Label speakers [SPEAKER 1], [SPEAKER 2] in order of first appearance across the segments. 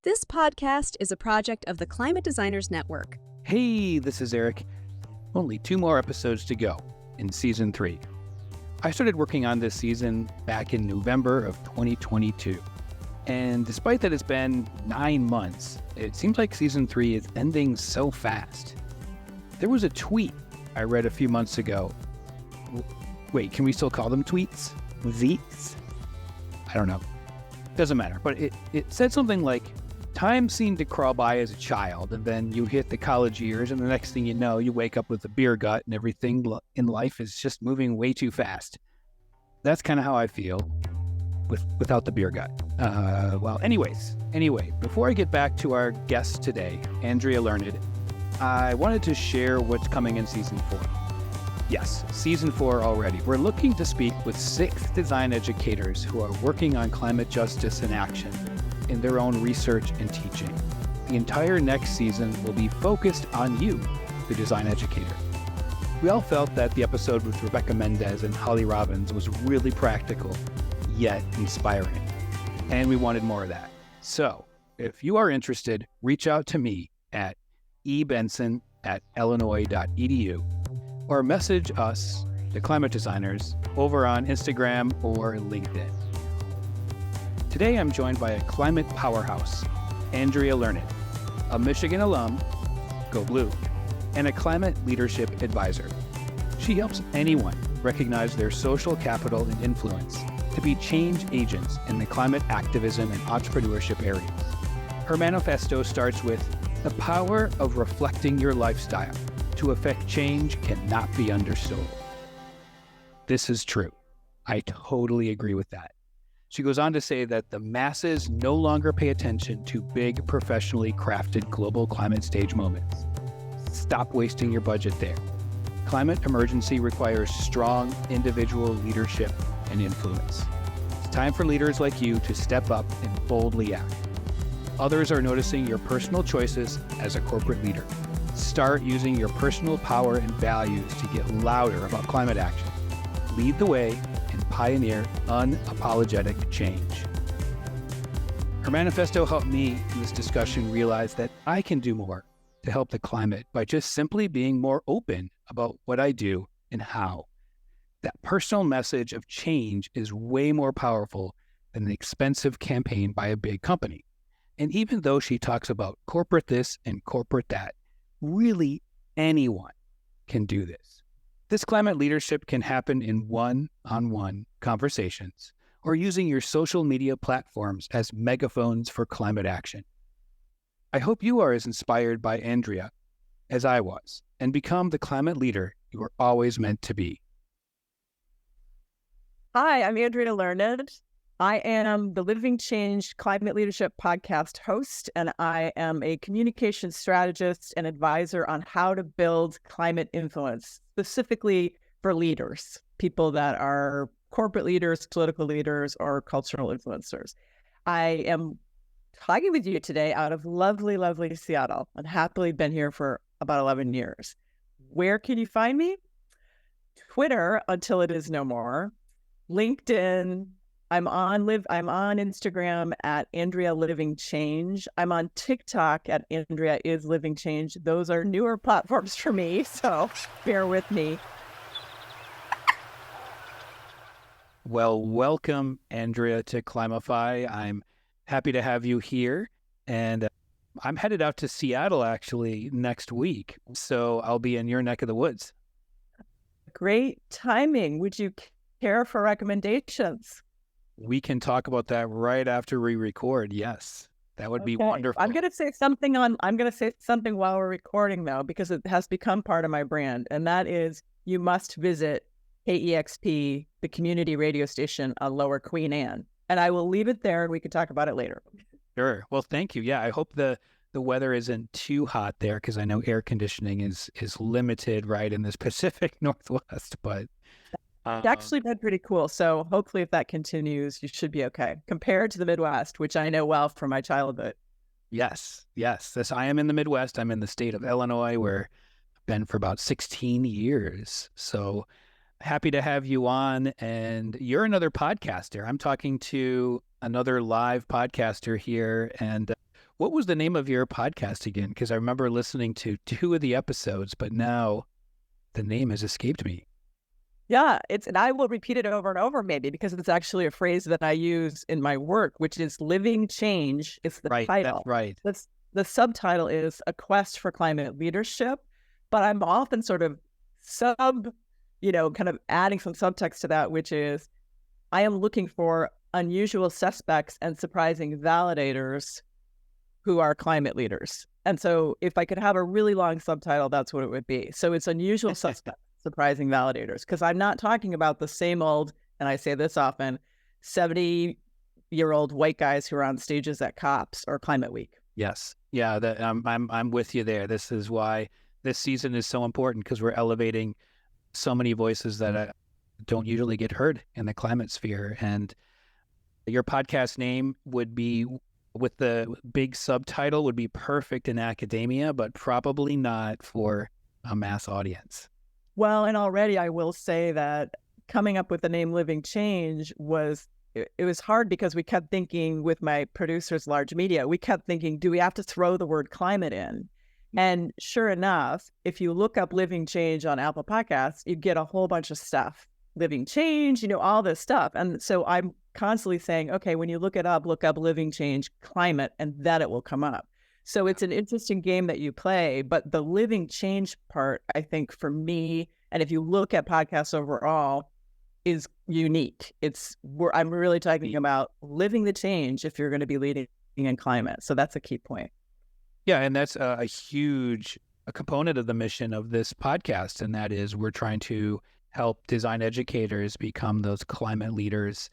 [SPEAKER 1] This podcast is a project of the Climate Designers Network.
[SPEAKER 2] Hey, this is Eric. Only 2 more episodes to go in Season 3. I started working on this season back in November of 2022. And despite that it's been 9 months, it seems like Season 3 is ending so fast. There was a tweet I read a few months ago. Wait, can we still call them tweets? Zeets? I don't know. Doesn't matter. But it said something like, time seemed to crawl by as a child, and then you hit the college years, and the next thing you know, you wake up with a beer gut, and everything in life is just moving way too fast. That's kind of how I feel without the beer gut. Anyway, before I get back to our guest today, Andrea Learned, I wanted to share what's coming in Season 4. Yes, Season 4 already. We're looking to speak with 6 design educators who are working on climate justice in action in their own research and teaching. The entire next season will be focused on you, the design educator. We all felt that the episode with Rebecca Mendez and Holly Robbins was really practical, yet inspiring. And we wanted more of that. So, if you are interested, reach out to me at ebenson@illinois.edu or message us, the Climate Designers, over on Instagram or LinkedIn. Today I'm joined by a climate powerhouse, Andrea Learned, a Michigan alum, go blue, and a climate leadership advisor. She helps anyone recognize their social capital and influence to be change agents in the climate activism and entrepreneurship areas. Her manifesto starts with, "The power of reflecting your lifestyle to affect change cannot be undersold." This is true. I totally agree with that. She goes on to say that the masses no longer pay attention to big, professionally crafted global climate stage moments. Stop wasting your budget there. Climate emergency requires strong individual leadership and influence. It's time for leaders like you to step up and boldly act. Others are noticing your personal choices as a corporate leader. Start using your personal power and values to get louder about climate action. Lead the way and pioneer unapologetic change. Her manifesto helped me in this discussion realize that I can do more to help the climate by just simply being more open about what I do and how. That personal message of change is way more powerful than an expensive campaign by a big company. And even though she talks about corporate this and corporate that, really anyone can do this. This climate leadership can happen in one-on-one conversations or using your social media platforms as megaphones for climate action. I hope you are as inspired by Andrea as I was and become the climate leader you were always meant to be.
[SPEAKER 3] Hi, I'm Andrea Learned. I am the Living Change Climate Leadership Podcast host, and I am a communication strategist and advisor on how to build climate influence, specifically for leaders, people that are corporate leaders, political leaders, or cultural influencers. I am talking with you today out of lovely, lovely Seattle, and happily been here for about 11 years. Where can you find me? Twitter, until it is no more. LinkedIn. I'm on Instagram at Andrea Living Change. I'm on TikTok at Andrea is Living Change. Those are newer platforms for me, so bear with me.
[SPEAKER 2] Well, welcome, Andrea, to Climify. I'm happy to have you here, and I'm headed out to Seattle actually next week, so I'll be in your neck of the woods.
[SPEAKER 3] Great timing. Would you care for recommendations?
[SPEAKER 2] We can talk about that right after we record. Yes, that would be wonderful.
[SPEAKER 3] I'm going to say something while we're recording, though, because it has become part of my brand. And that is, you must visit KEXP, the community radio station on Lower Queen Anne. And I will leave it there and we can talk about it later.
[SPEAKER 2] Sure. Well, thank you. Yeah, I hope the weather isn't too hot there, because I know air conditioning is limited right in this Pacific Northwest, but
[SPEAKER 3] it's actually been pretty cool. So hopefully if that continues, you should be okay compared to the Midwest, which I know well from my childhood.
[SPEAKER 2] Yes. I am in the Midwest. I'm in the state of Illinois, where I've been for about 16 years. So happy to have you on. And you're another podcaster. I'm talking to another live podcaster here, and What was the name of your podcast again? Because I remember listening to 2 of the episodes, but now the name has escaped me.
[SPEAKER 3] Yeah, and I will repeat it over and over maybe because it's actually a phrase that I use in my work, which is living change. It's the title.
[SPEAKER 2] That's right.
[SPEAKER 3] The subtitle is A Quest for Climate Leadership, but I'm often sort of kind of adding some subtext to that, which is I am looking for unusual suspects and surprising validators who are climate leaders. And so if I could have a really long subtitle, that's what it would be. So it's unusual suspects, surprising validators, because I'm not talking about the same old, and I say this often, 70-year-old white guys who are on stages at COPs or Climate Week.
[SPEAKER 2] Yes. Yeah, I'm with you there. This is why this season is so important, because we're elevating so many voices that don't usually get heard in the climate sphere. And your podcast name would be, with the big subtitle, would be perfect in academia, but probably not for a mass audience.
[SPEAKER 3] Well, and already I will say that coming up with the name Living Change was hard because we kept thinking with my producers, Large Media, we kept thinking, do we have to throw the word climate in? And sure enough, if you look up Living Change on Apple Podcasts, you get a whole bunch of stuff. Living Change, all this stuff. And so I'm constantly saying, okay, when you look up Living Change Climate, and then it will come up. So it's an interesting game that you play, but the living change part, I think for me, and if you look at podcasts overall, is unique. I'm really talking about living the change if you're going to be leading in climate. So that's a key point.
[SPEAKER 2] Yeah, and that's a huge component of the mission of this podcast, and that is we're trying to help design educators become those climate leaders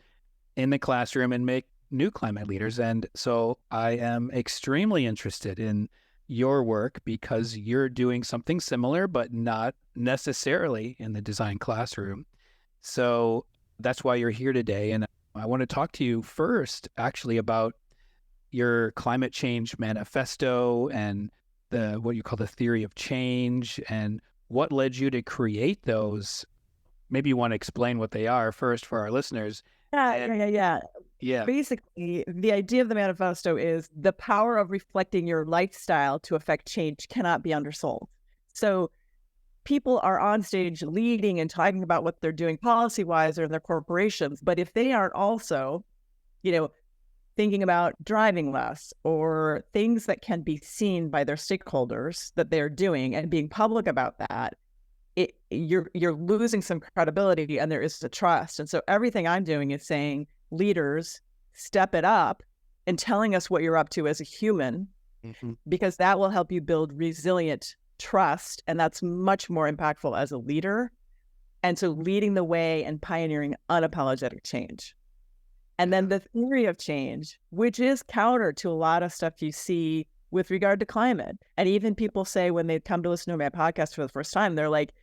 [SPEAKER 2] in the classroom and make new climate leaders. And so I am extremely interested in your work because you're doing something similar, but not necessarily in the design classroom. So that's why you're here today. And I want to talk to you first, actually, about your climate change manifesto and what you call the theory of change and what led you to create those. Maybe you want to explain what they are first for our listeners.
[SPEAKER 3] Yeah. Basically, the idea of the manifesto is the power of reflecting your lifestyle to affect change cannot be undersold. So people are on stage leading and talking about what they're doing policy-wise or in their corporations, but if they aren't also, thinking about driving less or things that can be seen by their stakeholders that they're doing and being public about that, you're losing some credibility and there is the trust. And so everything I'm doing is saying, leaders, step it up and telling us what you're up to as a human, because that will help you build resilient trust. And that's much more impactful as a leader. And so leading the way and pioneering unapologetic change. And then the theory of change, which is counter to a lot of stuff you see with regard to climate. And even people say when they come to listen to my podcast for the first time, they're like,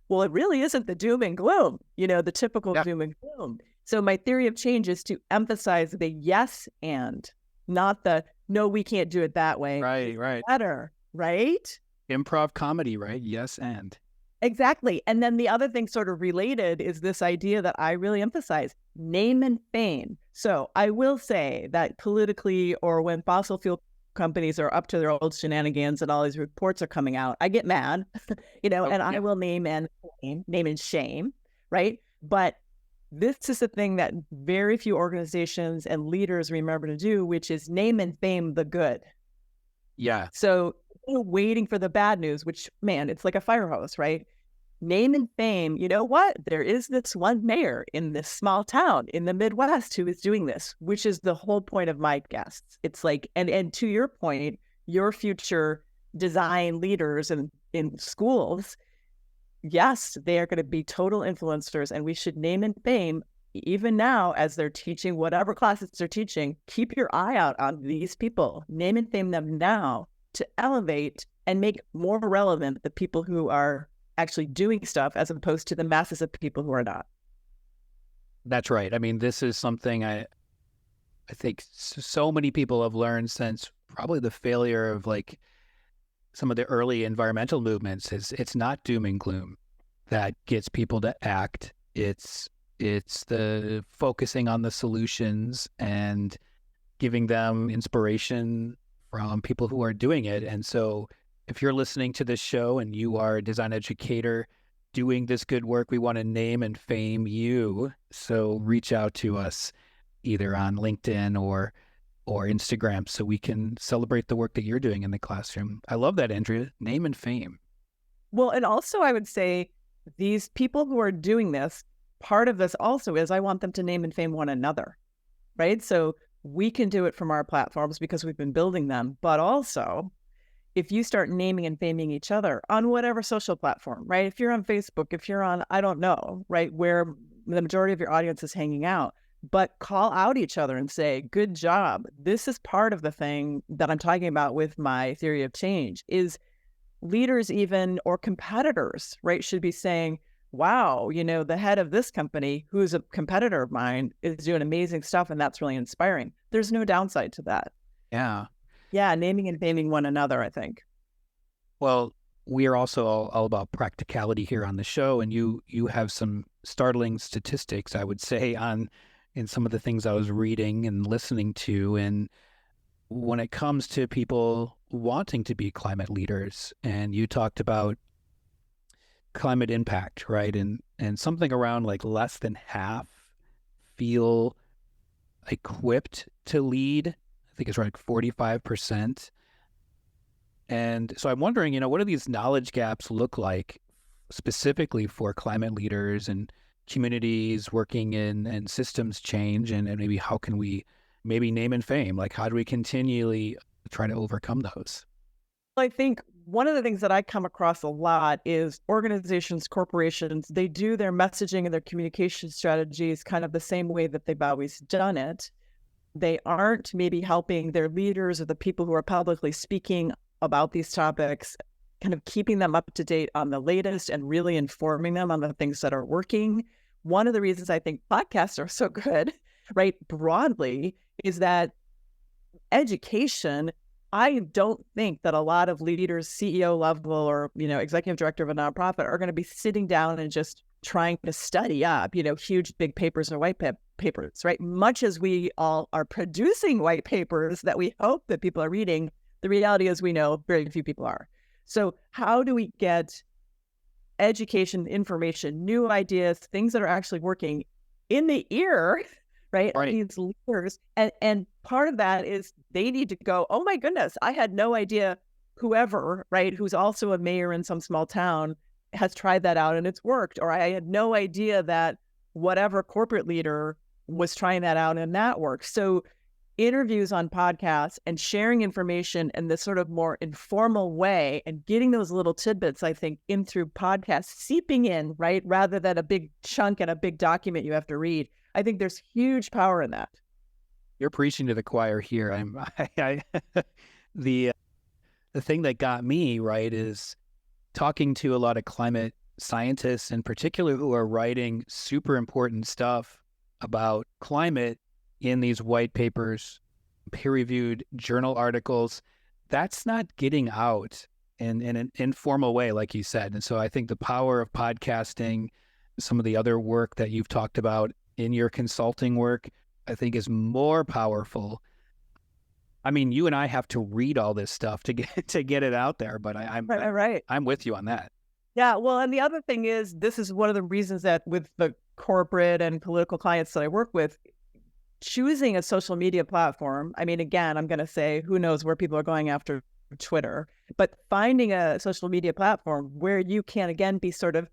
[SPEAKER 3] well, it really isn't the doom and gloom, the typical doom and gloom. So my theory of change is to emphasize the yes and, not the no, we can't do it that way.
[SPEAKER 2] Right.
[SPEAKER 3] Better, right?
[SPEAKER 2] Improv comedy, right? Yes and.
[SPEAKER 3] Exactly. And then the other thing sort of related is this idea that I really emphasize, name and fame. So I will say that politically, or when fossil fuel companies are up to their old shenanigans and all these reports are coming out, I get mad, and I will name and shame, right? But this is the thing that very few organizations and leaders remember to do, which is name and fame the good.
[SPEAKER 2] Yeah.
[SPEAKER 3] So waiting for the bad news, which, man, it's like a fire hose, right? Name and fame, you know what? There is this one mayor in this small town in the Midwest who is doing this, which is the whole point of my guests. It's like, and to your point, your future design leaders in schools, yes, they are going to be total influencers, and we should name and fame even now as they're teaching whatever classes they're teaching. Keep your eye out on these people. Name and fame them now to elevate and make more relevant the people who are actually doing stuff as opposed to the masses of people who are not.
[SPEAKER 2] That's right. I mean, this is something I think so many people have learned since probably the failure of like some of the early environmental movements. Is it's not doom and gloom that gets people to act. It's the focusing on the solutions and giving them inspiration from people who are doing it. And so if you're listening to this show and you are a design educator doing this good work, we want to name and fame you. So reach out to us either on LinkedIn or Instagram so we can celebrate the work that you're doing in the classroom. I love that, Andrea. Name and fame.
[SPEAKER 3] Well, and also I would say these people who are doing this, part of this also is I want them to name and fame one another, right? So we can do it from our platforms because we've been building them, but also if you start naming and faming each other on whatever social platform, right? If you're on Facebook, if you're on, I don't know, right, where the majority of your audience is hanging out, but call out each other and say, good job. This is part of the thing that I'm talking about with my theory of change is leaders even or competitors, right, should be saying, wow, the head of this company, who's a competitor of mine, is doing amazing stuff, and that's really inspiring. There's no downside to that.
[SPEAKER 2] Yeah.
[SPEAKER 3] Yeah, naming and faming one another, I think.
[SPEAKER 2] Well, we are also all about practicality here on the show, and you have some startling statistics, I would say, in some of the things I was reading and listening to. And when it comes to people wanting to be climate leaders, and you talked about climate impact, right? And something around like less than half feel equipped to lead. I think it's like 45%. And so I'm wondering, what do these knowledge gaps look like specifically for climate leaders and communities working in systems change, and maybe how can we maybe name and fame? Like, how do we continually try to overcome those?
[SPEAKER 3] I think one of the things that I come across a lot is organizations, corporations, they do their messaging and their communication strategies kind of the same way that they've always done it. They aren't maybe helping their leaders or the people who are publicly speaking about these topics, kind of keeping them up to date on the latest and really informing them on the things that are working. One of the reasons I think podcasts are so good, right, broadly, is that education, I don't think that a lot of leaders, CEO level or, executive director of a nonprofit are going to be sitting down and just trying to study up, huge big papers or white papers, right? Much as we all are producing white papers that we hope that people are reading, the reality is we know very few people are. So how do we get education, information, new ideas, things that are actually working in the ear, right? These leaders. And part of that is they need to go, oh my goodness, I had no idea whoever, right, who's also a mayor in some small town has tried that out and it's worked. Or I had no idea that whatever corporate leader was trying that out and that worked. So interviews on podcasts and sharing information in this sort of more informal way and getting those little tidbits, I think, in through podcasts, seeping in, right, rather than a big chunk and a big document you have to read. I think there's huge power in that.
[SPEAKER 2] You're preaching to the choir here. The thing that got me, right, is talking to a lot of climate scientists in particular who are writing super important stuff about climate in these white papers, peer-reviewed journal articles. That's not getting out in an informal way, like you said. And so I think the power of podcasting, some of the other work that you've talked about in your consulting work, I think is more powerful. I mean, you and I have to read all this stuff to get it out there, but I'm with you on that.
[SPEAKER 3] Yeah, well, and the other thing is, this is one of the reasons that with the corporate and political clients that I work with, choosing a social media platform, I mean, again, I'm going to say, who knows where people are going after Twitter, but finding a social media platform where you can, again, be sort of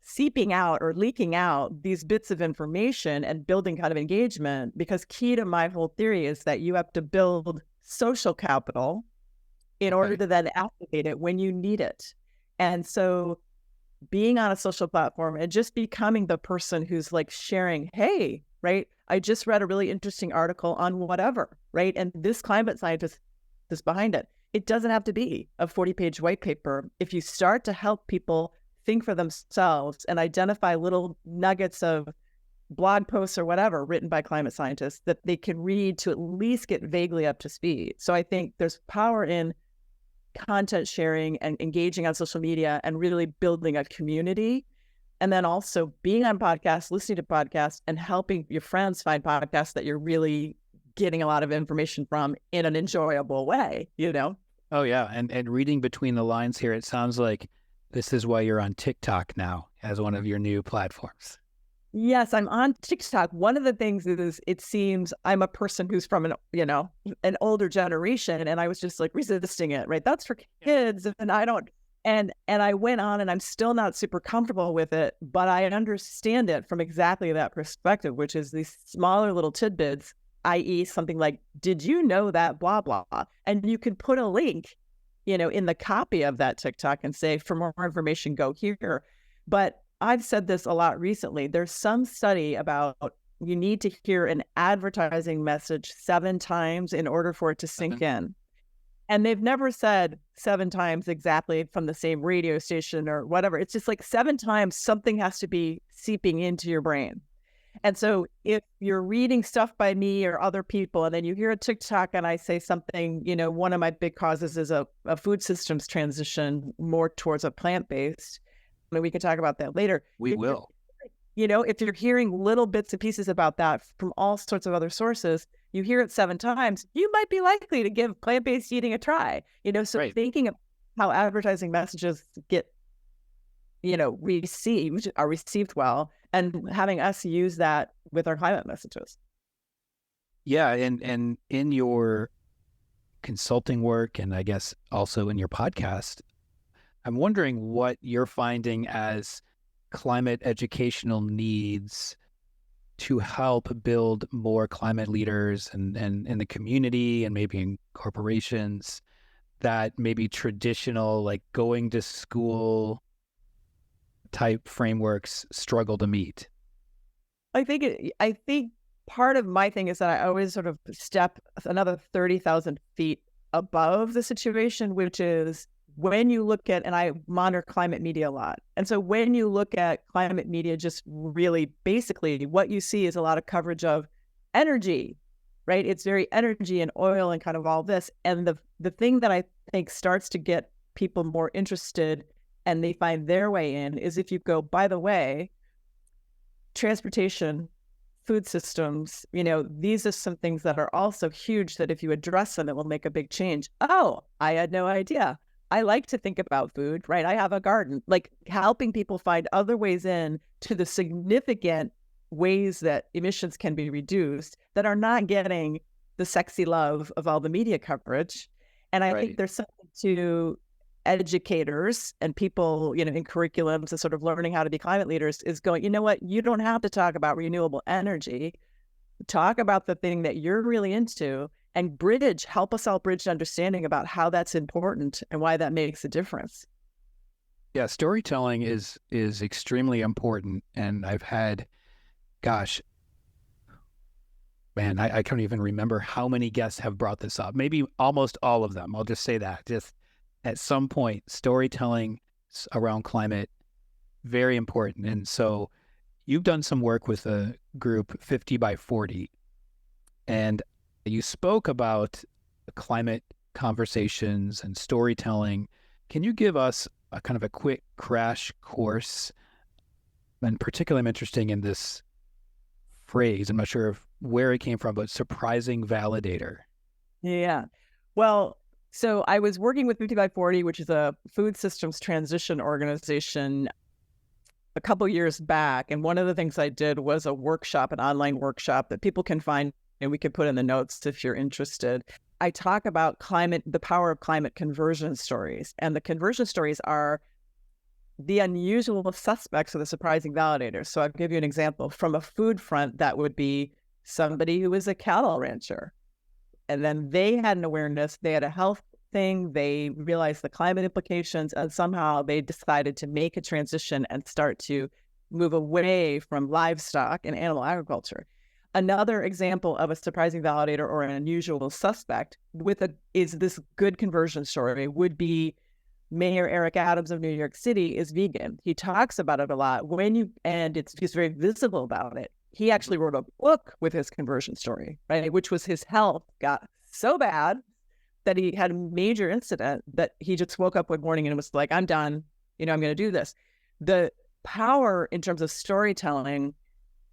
[SPEAKER 3] seeping out or leaking out these bits of information and building kind of engagement, because key to my whole theory is that you have to build social capital in order to then activate it when you need it. And so being on a social platform and just becoming the person who's like sharing, hey, right, I just read a really interesting article on whatever, right? And this climate scientist is behind it. It doesn't have to be a 40-page white paper. If you start to help people think for themselves and identify little nuggets of blog posts or whatever written by climate scientists that they can read to at least get vaguely up to speed. So I think there's power in content sharing and engaging on social media and really building a community. And then also being on podcasts, listening to podcasts, and helping your friends find podcasts that you're really getting a lot of information from in an enjoyable way, you know?
[SPEAKER 2] Oh yeah, and reading between the lines here, it sounds like this is why you're on TikTok now as one of your new platforms.
[SPEAKER 3] Yes, I'm on TikTok. One of the things is it seems I'm a person who's from an older generation, and I was just like resisting it, right? That's for kids, and I don't. And I went on, and I'm still not super comfortable with it, but I understand it from exactly that perspective, which is these smaller little tidbits, i.e., something like, "Did you know that?" Blah blah, and you can put a link, in the copy of that TikTok and say, "For more information, go here." But I've said this a lot recently. There's some study about you need to hear an advertising message 7 times in order for it to sink in. And they've never said 7 times exactly from the same radio station or whatever. It's just like 7 times something has to be seeping into your brain. And so if you're reading stuff by me or other people, and then you hear a TikTok and I say something, one of my big causes is a food systems transition more towards a plant-based. I mean, we can talk about that later.
[SPEAKER 2] We will.
[SPEAKER 3] If you're hearing little bits and pieces about that from all sorts of other sources, you hear it 7 times, you might be likely to give plant-based eating a try. So
[SPEAKER 2] Right.
[SPEAKER 3] Thinking of how advertising messages get, are received well, and having us use that with our climate messages.
[SPEAKER 2] Yeah, and in your consulting work, and I guess also in your podcast, I'm wondering what you're finding as climate educational needs to help build more climate leaders and in the community and maybe in corporations that maybe traditional, like going to school type frameworks struggle to meet.
[SPEAKER 3] I think part of my thing is that I always sort of step another 30,000 feet above the situation, which is when you look at, and I monitor climate media a lot. And so when you look at climate media, just really basically what you see is a lot of coverage of energy, right? It's very energy and oil and kind of all this. And the thing that I think starts to get people more interested and they find their way in is if you go, by the way, transportation, food systems, these are some things that are also huge that if you address them, it will make a big change. Oh, I had no idea. I like to think about food, right? I have a garden, like helping people find other ways in to the significant ways that emissions can be reduced that are not getting the sexy love of all the media coverage. And I think there's something to educators and people, in curriculums and sort of learning how to be climate leaders is going, you know what, you don't have to talk about renewable energy. Talk about the thing that you're really into and help us all bridge understanding about how that's important and why that makes a difference.
[SPEAKER 2] Yeah, storytelling is extremely important. And I've had, gosh, man, I can't even remember how many guests have brought this up. Maybe almost all of them. I'll just say that. Just at some point, storytelling around climate, very important. And so you've done some work with a group 50 by 40, and you spoke about climate conversations and storytelling. Can you give us a kind of a quick crash course? And particularly I'm interested in this phrase, I'm not sure where it came from, but surprising validator.
[SPEAKER 3] Yeah. Well, so I was working with 50 by 40, which is a food systems transition organization a couple years back. And one of the things I did was a workshop, an online workshop that people can find, and we could put in the notes if you're interested. I talk about the power of climate conversion stories. And the conversion stories are the unusual suspects of the surprising validators. So I'll give you an example. From a food front, that would be somebody who is a cattle rancher. And then they had an awareness, they had a health thing, they realized the climate implications, and somehow they decided to make a transition and start to move away from livestock and animal agriculture. Another example of a surprising validator or an unusual suspect is this good conversion story would be Mayor Eric Adams of New York City is vegan. He talks about it a lot he's very visible about it. He actually wrote a book with his conversion story, right? Which was his health got so bad that he had a major incident that he just woke up one morning and was like, I'm done. I'm going to do this. The power in terms of storytelling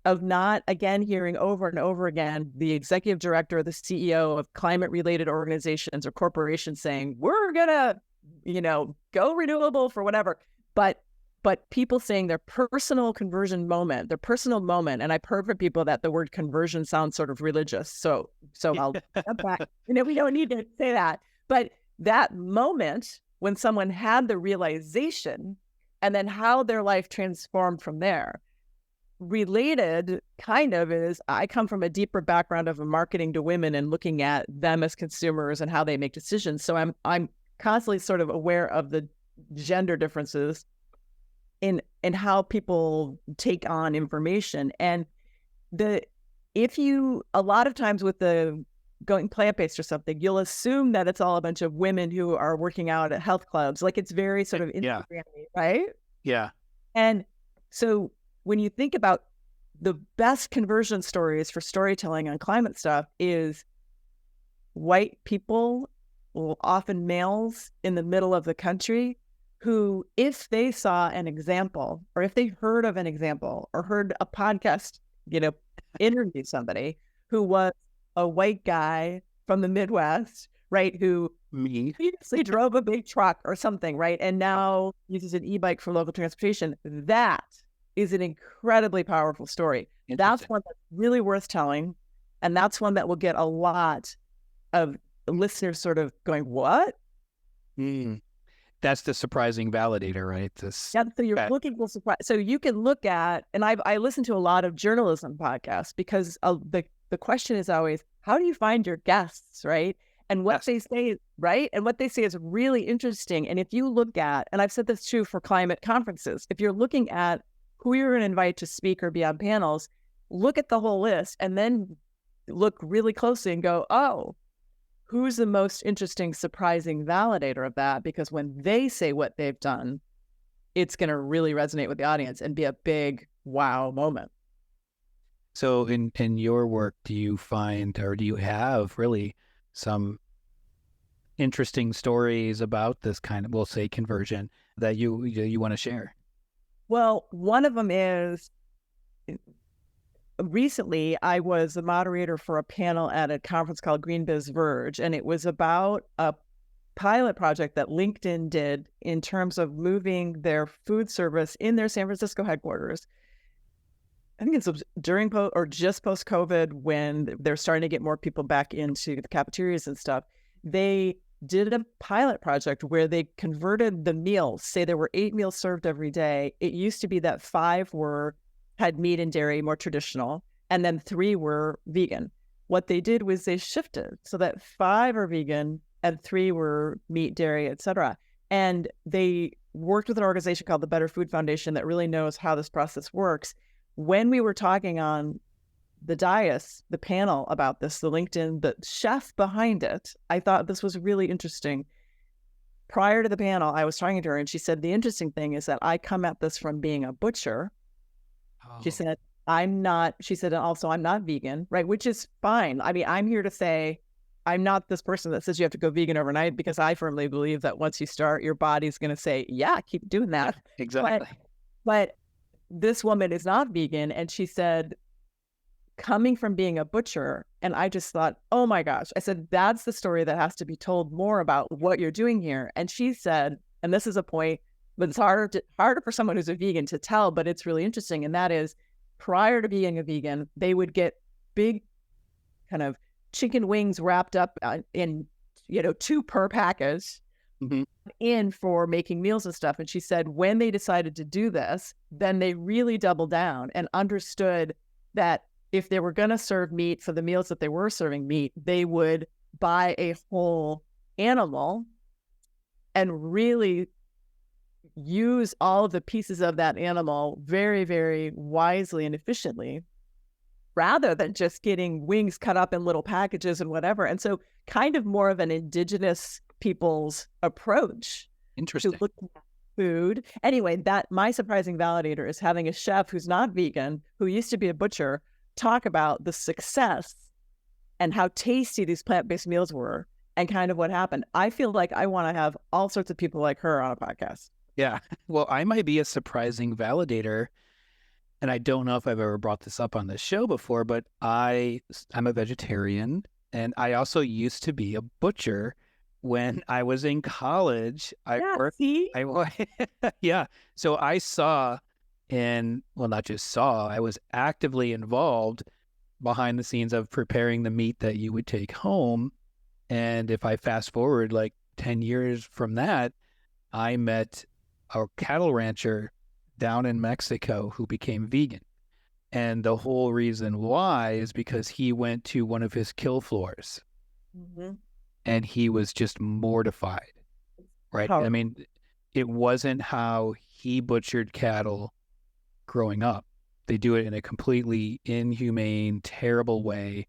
[SPEAKER 3] of not, again, hearing over and over again, the executive director or the CEO of climate-related organizations or corporations saying, we're going to, go renewable for whatever. But people saying their personal conversion moment, their personal moment, and I've heard from people that the word conversion sounds sort of religious. So I'll step back. We don't need to say that. But that moment when someone had the realization and then how their life transformed from there. Related kind of is, I come from a deeper background of marketing to women and looking at them as consumers and how they make decisions. So I'm constantly sort of aware of the gender differences in how people take on information. And a lot of times with the going plant-based or something, you'll assume that it's all a bunch of women who are working out at health clubs. Like it's very sort of Instagram-y, right?
[SPEAKER 2] Yeah.
[SPEAKER 3] And so when you think about the best conversion stories for storytelling on climate stuff is white people, often males in the middle of the country, who, if they saw an example or if they heard of an example or heard a podcast, interview somebody who was a white guy from the Midwest, right, who previously drove a big truck or something, right, and now uses an e-bike for local transportation, that is an incredibly powerful story. That's one that's really worth telling, and that's one that will get a lot of listeners sort of going, what?
[SPEAKER 2] That's the surprising validator, right?
[SPEAKER 3] So you're looking for surprise. So you can look at, and I listen to a lot of journalism podcasts because the question is always, how do you find your guests, right? And what they say, right? And what they say is really interesting. And if you look at, and I've said this too for climate conferences, if you're looking at who you're going to invite to speak or be on panels, look at the whole list and then look really closely and go, oh, who's the most interesting, surprising validator of that? Because when they say what they've done, it's going to really resonate with the audience and be a big wow moment.
[SPEAKER 2] So in your work, do you find, or do you have really some interesting stories about this kind of, we'll say, conversion that you want to share?
[SPEAKER 3] Well, one of them is, recently I was a moderator for a panel at a conference called Green Biz Verge, and it was about a pilot project that LinkedIn did in terms of moving their food service in their San Francisco headquarters. I think it's during or just post-COVID when they're starting to get more people back into the cafeterias and stuff. They did a pilot project where they converted the meals. Say there were 8 meals served every day. It used to be that 5 had meat and dairy, more traditional, and then 3 were vegan. What they did was they shifted so that 5 are vegan and 3 were meat, dairy, etc. And they worked with an organization called the Better Food Foundation that really knows how this process works. When we were talking on the dais, the panel about this, the chef behind it, I thought this was really interesting. Prior to the panel, I was talking to her and she said, the interesting thing is that I come at this from being a butcher. Oh. She said, I'm not vegan, right? Which is fine. I mean, I'm here to say, I'm not this person that says you have to go vegan overnight, because I firmly believe that once you start, your body's going to say, yeah, keep doing that.
[SPEAKER 2] Yeah, exactly.
[SPEAKER 3] But this woman is not vegan. And she said, coming from being a butcher, and I just thought, oh my gosh. I said, that's the story that has to be told more about what you're doing here. And she said, and this is a point, but it's harder for someone who's a vegan to tell, but it's really interesting. And that is, prior to being a vegan, they would get big kind of chicken wings wrapped up in, 2 per package in for making meals and stuff. And she said, when they decided to do this, then they really doubled down and understood that if they were going to serve meat for the meals that they were serving meat, they would buy a whole animal and really use all of the pieces of that animal very, very wisely and efficiently, rather than just getting wings cut up in little packages and whatever. And so kind of more of an indigenous people's approach to looking at food. Anyway, that my surprising validator is having a chef who's not vegan, who used to be a butcher, talk about the success and how tasty these plant-based meals were and kind of what happened. I feel like I want to have all sorts of people like her on a podcast.
[SPEAKER 2] Yeah. Well, I might be a surprising validator and I don't know if I've ever brought this up on this show before, but I'm a vegetarian, and I also used to be a butcher when I was in college.
[SPEAKER 3] See?
[SPEAKER 2] Yeah. So I saw, and well, not just saw, I was actively involved behind the scenes of preparing the meat that you would take home. And if I fast forward like 10 years from that, I met a cattle rancher down in Mexico who became vegan. And the whole reason why is because he went to one of his kill floors and he was just mortified, right? I mean, it wasn't how he butchered cattle growing up. They do it in a completely inhumane, terrible way.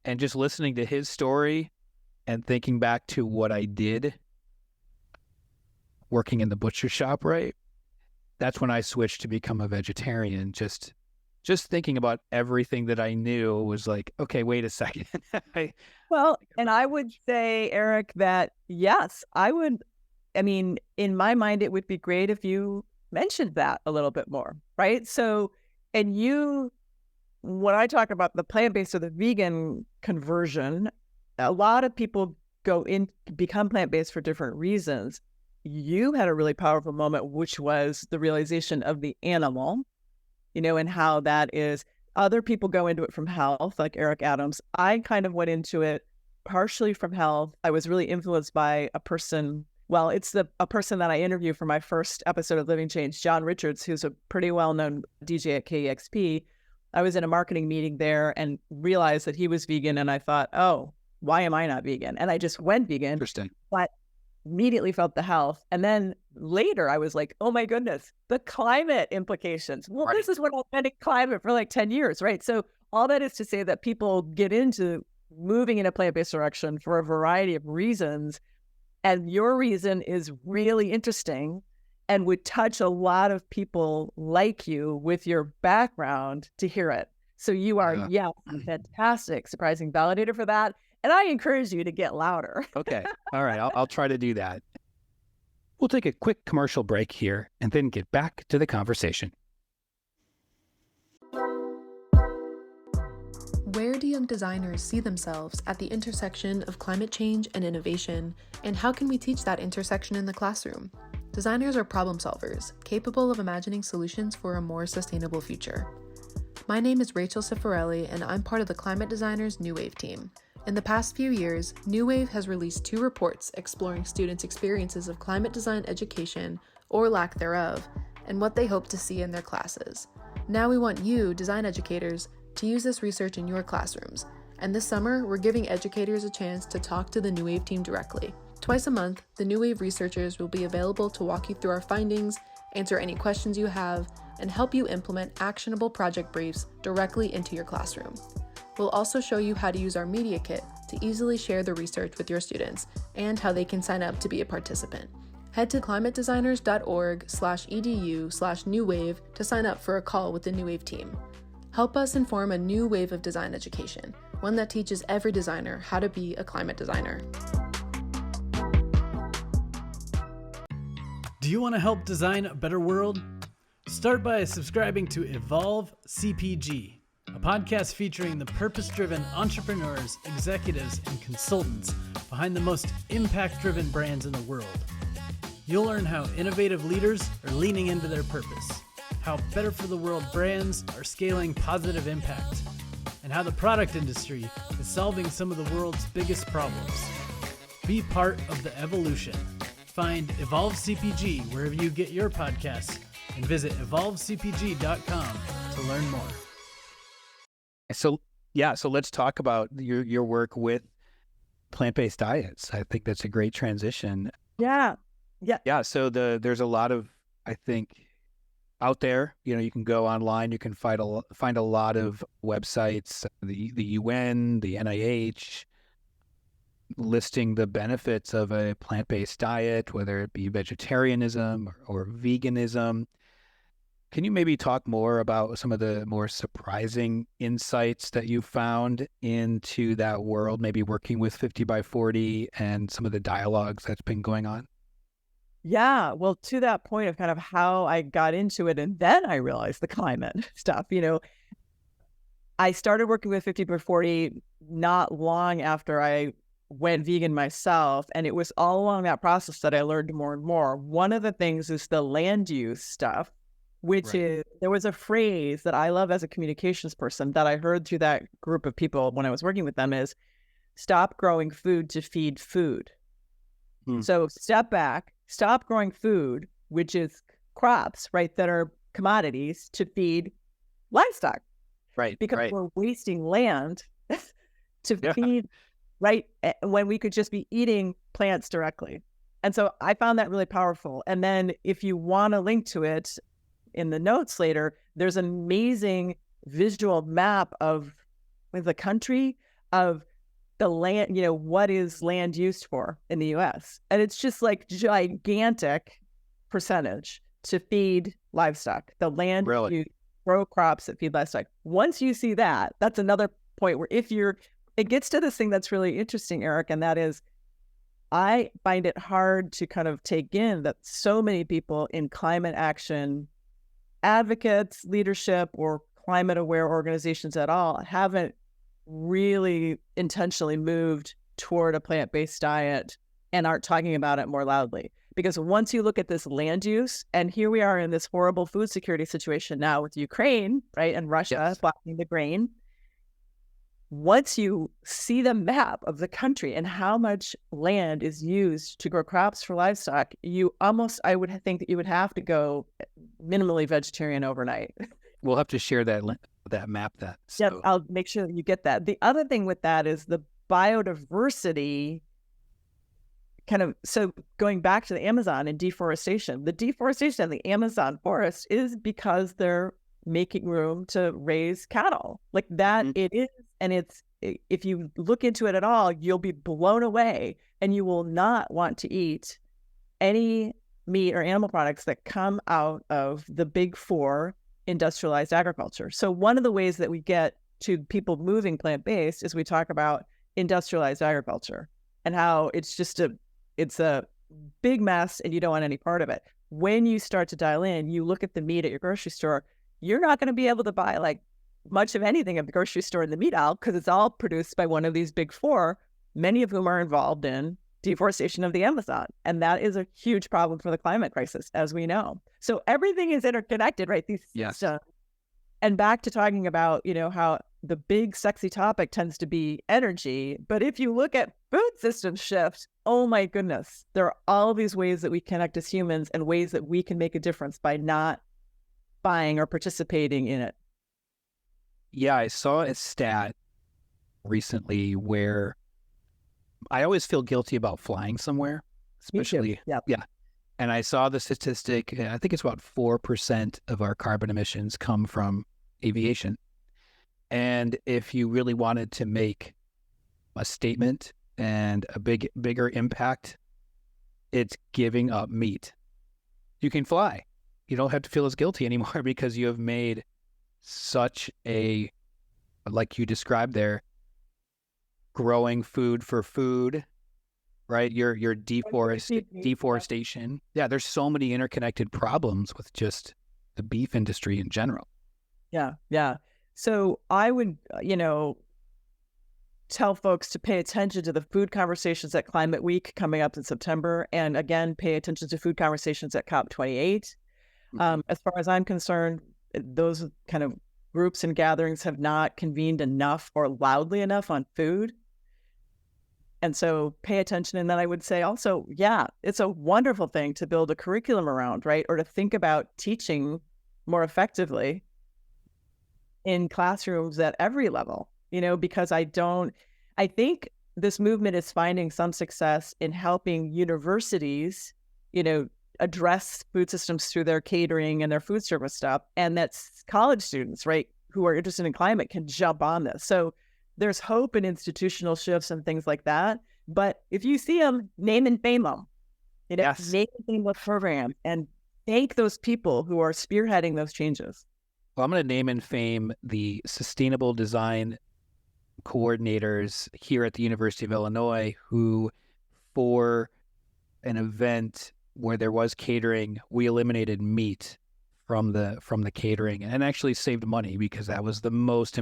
[SPEAKER 2] And just listening to his story and thinking back to what I did working in the butcher shop, right? That's when I switched to become a vegetarian. Just thinking about everything that I knew was like, okay, wait a second.
[SPEAKER 3] And I would say, Eric, that yes, in my mind, it would be great if you mentioned that a little bit more, right? So, when I talk about the plant-based or the vegan conversion, a lot of people become plant-based for different reasons. You had a really powerful moment, which was the realization of the animal, and how that is. Other people go into it from health, like Eric Adams. I kind of went into it partially from health. I was really influenced by a person. Well, it's a person that I interviewed for my first episode of Living Change, John Richards, who's a pretty well-known DJ at KEXP. I was in a marketing meeting there and realized that he was vegan. And I thought, oh, why am I not vegan? And I just went vegan.
[SPEAKER 2] Interesting.
[SPEAKER 3] But immediately felt the health. And then later I was like, oh my goodness, the climate implications. Well,
[SPEAKER 2] Right.
[SPEAKER 3] This is what I've been in climate for like 10 years, right? So all that is to say that people get into moving in a plant-based direction for a variety of reasons. And your reason is really interesting and would touch a lot of people like you with your background to hear it. So you are, a fantastic, surprising validator for that. And I encourage you to get louder.
[SPEAKER 2] Okay. All right. I'll try to do that. We'll take a quick commercial break here and then get back to the conversation.
[SPEAKER 4] Where do young designers see themselves at the intersection of climate change and innovation, and how can we teach that intersection in the classroom? Designers are problem solvers, capable of imagining solutions for a more sustainable future. My name is Rachel Cifarelli, and I'm part of the Climate Designers New Wave team. In the past few years, New Wave has released 2 reports exploring students' experiences of climate design education, or lack thereof, and what they hope to see in their classes. Now we want you, design educators, to use this research in your classrooms, and this summer, we're giving educators a chance to talk to the New Wave team directly. Twice a month, the New Wave researchers will be available to walk you through our findings, answer any questions you have, and help you implement actionable project briefs directly into your classroom. We'll also show you how to use our media kit to easily share the research with your students and how they can sign up to be a participant. Head to climatedesigners.org/edu/newwave to sign up for a call with the New Wave team. Help us inform a new wave of design education, one that teaches every designer how to be a climate designer.
[SPEAKER 5] Do you want to help design a better world? Start by subscribing to Evolve CPG, a podcast featuring the purpose-driven entrepreneurs, executives, and consultants behind the most impact-driven brands in the world. You'll learn how innovative leaders are leaning into their purpose, how better for the world brands are scaling positive impact, and how the product industry is solving some of the world's biggest problems. Be part of the evolution. Find Evolve CPG wherever you get your podcasts and visit evolvecpg.com to learn more.
[SPEAKER 2] So let's talk about your work with plant-based diets. I think that's a great transition.
[SPEAKER 3] Yeah.
[SPEAKER 2] So there's a lot of, I think, out there. You can go online, you can find a lot of websites, the UN, the NIH, listing the benefits of a plant-based diet, whether it be vegetarianism or veganism. Can you maybe talk more about some of the more surprising insights that you found into that world, maybe working with 50 by 40 and some of the dialogues that's been going on?
[SPEAKER 3] Yeah, well, to that point of kind of how I got into it, and then I realized the climate stuff. I started working with 50 by 40 not long after I went vegan myself, and it was all along that process that I learned more and more. One of the things is the land use stuff, which
[SPEAKER 2] Right.
[SPEAKER 3] is, there was a phrase that I love as a communications person that I heard through that group of people when I was working with them is stop growing food to feed food.
[SPEAKER 2] Hmm.
[SPEAKER 3] So step back, stop growing food, which is crops, right, that are commodities to feed livestock,
[SPEAKER 2] Right.
[SPEAKER 3] because
[SPEAKER 2] Right.
[SPEAKER 3] we're wasting land to
[SPEAKER 2] Yeah.
[SPEAKER 3] feed, right, when we could just be eating plants directly. And so I found that really powerful. And then if you want to link to it in the notes later, there's an amazing visual map of the country, of the land, what is land used for in the US. And it's just like gigantic percentage to feed livestock. The land
[SPEAKER 2] Really?
[SPEAKER 3] you grow crops that feed livestock. Once you see that, that's another point where it gets to this thing that's really interesting, Eric, and that is I find it hard to kind of take in that so many people in climate action, advocates, leadership, or climate aware organizations at all haven't really intentionally moved toward a plant-based diet and aren't talking about it more loudly. Because once you look at this land use, and here we are in this horrible food security situation now with Ukraine, right, and Russia
[SPEAKER 2] Yes.
[SPEAKER 3] blocking the grain. Once you see the map of the country and how much land is used to grow crops for livestock, I would think that you would have to go minimally vegetarian overnight.
[SPEAKER 2] We'll have to share that map.
[SPEAKER 3] Yeah,
[SPEAKER 2] So
[SPEAKER 3] I'll make sure that you get that. The other thing with that is the biodiversity so going back to the Amazon and deforestation, the deforestation of the Amazon forest is because they're making room to raise cattle like that.
[SPEAKER 2] Mhm.
[SPEAKER 3] It is. And if you look into it at all, you'll be blown away, and you will not want to eat any meat or animal products that come out of the big four industrialized agriculture. So one of the ways that we get to people moving plant-based is we talk about industrialized agriculture and how it's a big mess and you don't want any part of it. When you start to dial in, you look at the meat at your grocery store, you're not going to be able to buy like much of anything at the grocery store in the meat aisle because it's all produced by one of these big four, many of whom are involved in deforestation of the Amazon. And that is a huge problem for the climate crisis, as we know. So everything is interconnected, right?
[SPEAKER 2] Yes.
[SPEAKER 3] And back to talking about, how the big sexy topic tends to be energy. But if you look at food system shift, oh my goodness, there are all these ways that we connect as humans and ways that we can make a difference by not buying or participating in it.
[SPEAKER 2] Yeah, I saw a stat recently where I always feel guilty about flying somewhere, especially.
[SPEAKER 3] Yeah.
[SPEAKER 2] And I saw the statistic, I think it's about 4% of our carbon emissions come from aviation. And if you really wanted to make a statement and a bigger impact, it's giving up meat. You can fly. You don't have to feel as guilty anymore because you have made such a, like you described there, growing food for food, right? Your deforestation. Yeah, there's so many interconnected problems with just the beef industry in general.
[SPEAKER 3] Yeah. So I would, tell folks to pay attention to the food conversations at Climate Week coming up in September. And again, pay attention to food conversations at COP28. As far as I'm concerned, those kind of groups and gatherings have not convened enough or loudly enough on food. And so pay attention. And then I would say also, yeah, it's a wonderful thing to build a curriculum around, right? Or to think about teaching more effectively in classrooms at every level, because I think this movement is finding some success in helping universities, address food systems through their catering and their food service stuff. And that's college students, right, who are interested in climate can jump on this. So there's hope in institutional shifts and things like that. But if you see them, name and fame them,
[SPEAKER 2] Yes.
[SPEAKER 3] name and fame the program and thank those people who are spearheading those changes.
[SPEAKER 2] Well, I'm going to name and fame the sustainable design coordinators here at the University of Illinois who, for an event where there was catering, we eliminated meat from the catering and actually saved money because that was the most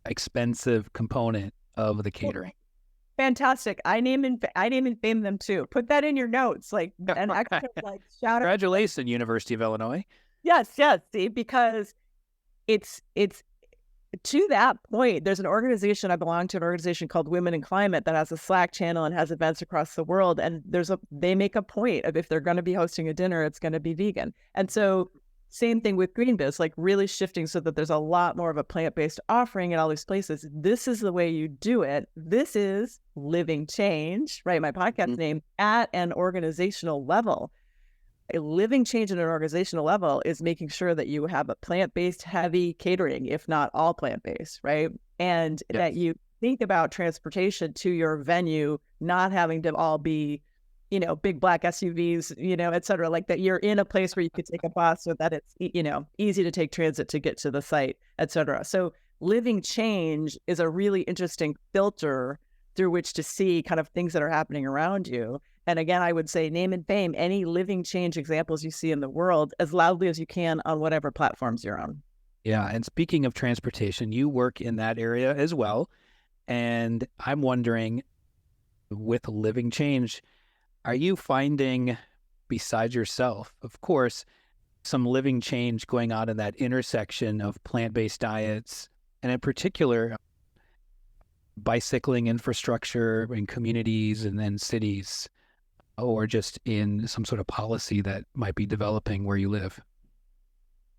[SPEAKER 2] expensive component of the catering.
[SPEAKER 3] Fantastic. I name and fame them too. Put that in your notes, like an extra shout out.
[SPEAKER 2] Congratulations, University of Illinois.
[SPEAKER 3] Yes. See, because it's to that point, there's an organization, I belong to an organization called Women in Climate that has a Slack channel and has events across the world. And they make a point of if they're going to be hosting a dinner, it's going to be vegan. And so same thing with GreenBiz, like really shifting so that there's a lot more of a plant-based offering in all these places. This is the way you do it. This is living change, right? My podcast name, at an organizational level. A living change at an organizational level is making sure that you have a plant-based heavy catering, if not all plant-based, right? And that you think about transportation to your venue, not having to all be, big black SUVs, et cetera, like that you're in a place where you could take a bus so that it's, easy to take transit to get to the site, et cetera. So living change is a really interesting filter through which to see kind of things that are happening around you. And again, I would say name and fame any living change examples you see in the world as loudly as you can on whatever platforms you're on.
[SPEAKER 2] Yeah. And speaking of transportation, you work in that area as well. And I'm wondering, with living change, are you finding, besides yourself, of course, some living change going on in that intersection of plant-based diets, and in particular, bicycling infrastructure in communities and then cities, or just in some sort of policy that might be developing where you live?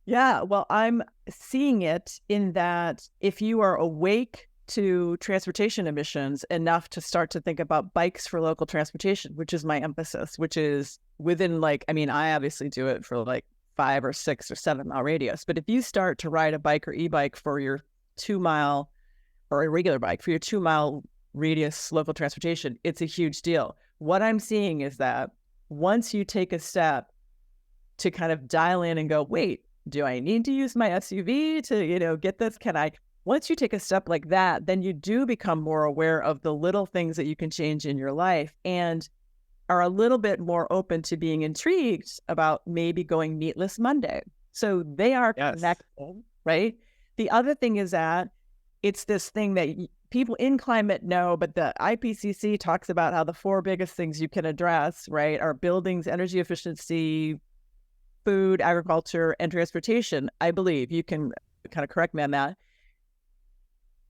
[SPEAKER 3] Yeah, well, I'm seeing it in that if you are awake to transportation emissions enough to start to think about bikes for local transportation, which is my emphasis, which is within I obviously do it for like 5 or 6 or 7 mile radius. But if you start to ride a bike or e-bike for your 2 mile or a regular bike for your 2 mile radius local transportation, it's a huge deal. What I'm seeing is that once you take a step to kind of dial in and go, wait, do I need to use my SUV to, get this? Once you take a step like that, then you do become more aware of the little things that you can change in your life and are a little bit more open to being intrigued about maybe going meatless Monday. So they are connected, right? The other thing is that it's this thing that people in climate know, but the IPCC talks about how the 4 biggest things you can address, right, are buildings, energy efficiency, food, agriculture, and transportation. I believe you can kind of correct me on that.